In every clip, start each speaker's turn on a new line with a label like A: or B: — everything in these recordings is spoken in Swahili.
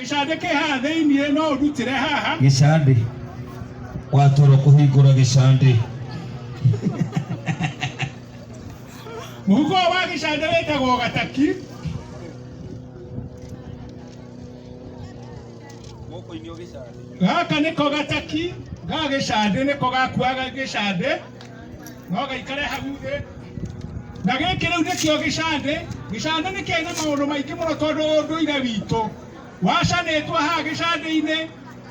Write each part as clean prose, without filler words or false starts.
A: gicande ke ha thĩinĩ no ũrutĩre haha
B: gicande watoro kũhingũra gicande
A: mũhuko wa gicande wĩtagwo gataki gaka nĩko gataki ga gicande nĩko gakuaga gicande no gaikare hau thĩ na gĩkĩ rĩu nĩkĩo gicande gicande nĩ kĩna maũndũ maingĩ mũno tondũ ũndũire witũ wacanĩtwo haha gĩcande-inĩ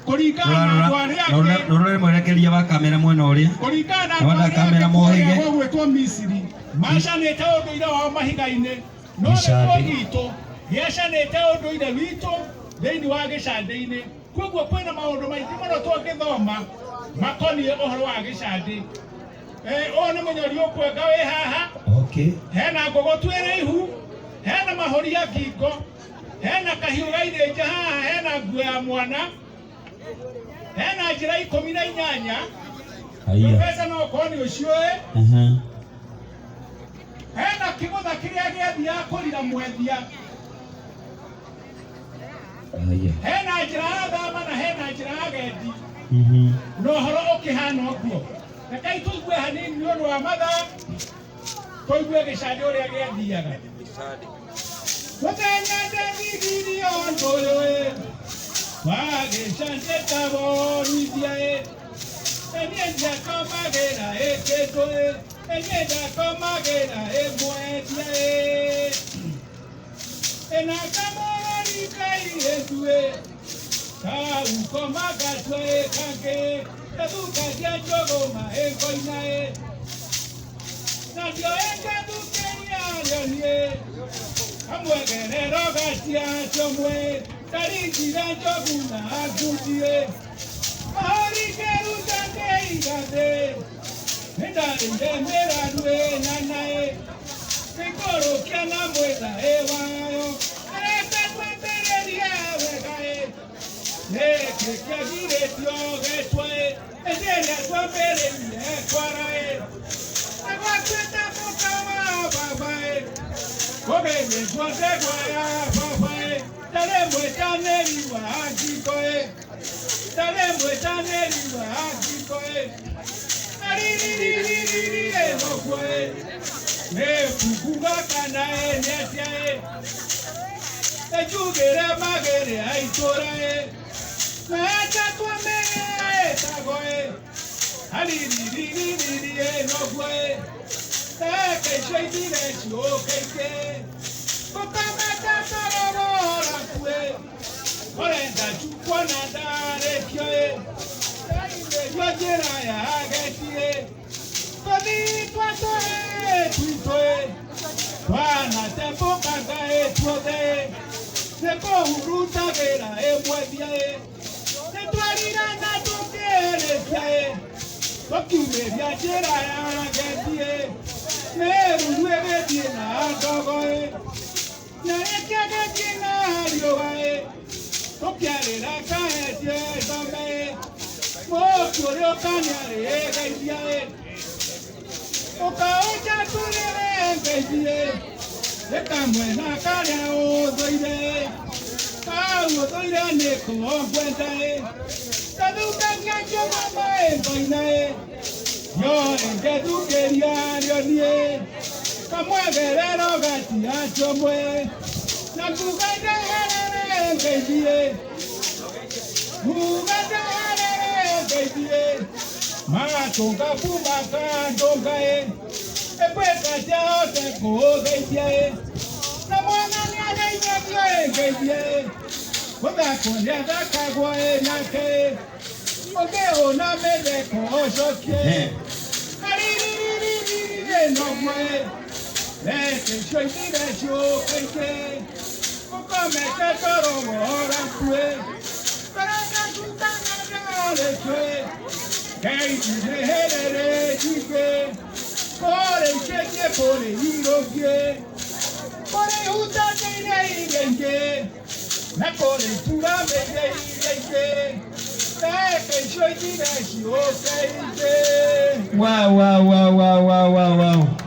A: kũringana na andũ arĩa angĩ
B: rũrĩrĩ mwerekeria wa kamera mwena ũrĩa
A: kũringana na andũ arĩa angĩ gwĩtwo Misiri macanĩte ũndũire wao mahiga-inĩ no nĩguo gitũ gĩacanĩte ũndũire witũ thĩinĩ wa gĩcande-inĩ koguo kwĩna maũndũ maingĩ mũno tũngĩthoma makoniĩ ũhoro wa gĩcande ũyũ nĩ mũnyori ũkwenga wĩ haha hena ngũgũtu ĩraihu hena mahoria ngingo hena kahiũ gairĩnja haha hena nguo ya mwana hena njĩra 18 Profesa no ũkorwo nĩ ũciũĩ hena kĩgũtha kĩrĩa gĩathiaga kũrira mwendia hena njĩra ya thama na hena njĩra ya gendi no ũhoro ũkĩhana ũguo rekei tũigue hanini nĩ ũndũ wa mathaa tũigue gĩcande ũrĩa gĩathiaga mũthenya ndĩthigirio ndũyũ wa gĩcande taborithia enie ndakomagĩra kĩndũ enie ndakomagĩra mwendia ena kamũrori kairĩtu kaukomagatwe kangĩ Educación chogoma encoina Nadio eduqueria yonie Amwe guerrero gastia chomwe Taringira choguna agudie Mahori keruta keigade Nendari merarue nanae Pekoro kiana mueda ewayo Areta tuentereria wegae Neke kiagire tiogetwe Ejele tuambere kwarae Agwatweta mukawa babae Kogeme kwate kwaya babae Tale mwetaneri wa agikoe Tale mwetaneri wa agikoe Naririririri enokwe Nefukuga kanae nyatiae Ejugere magere aitorae Mata tuambere tagoe Haliriririri enokwe Eke shaitire shokeke Kukamata tarorora kwe Orenda chukwana dare kyoe Yojera ya agetie Kodi twatoe tuitoe Twana tempo kagae tuode Seko uruta vera emwedia Netwarira na tukere kiae Tokimeria jera ya agetie Meru nuevedie na adogoe Nerekiage kina ariogae Tokiarera kaetie dogae Mokioreo kanyare gaidiae Okaocha tulere gaidiae Eka mwena kanya odoire Kau odoire neko ogwendae Taduka nyanjo mama engoinae Yo engedukeria rionie Kamwegerero gati achomwe Nakugaide herere ngeidie Kugaide herere ngeidie Matonga pumaka ndongae Ekweka chao teko geidie Na mwana niageidie ngeidie Kodako niadakagwae nake Ogeo na medeko oshokie Kaririririri enogwe Leke shoitire shokeke Kukomete toro worakwe Karaka tutanga lekwe Keitire herere jikwe Kore sheke pore hirokie Kore utateire igenge Na kore turamete igenge
B: Wow, wow, wow, wow, wow, wow, wow.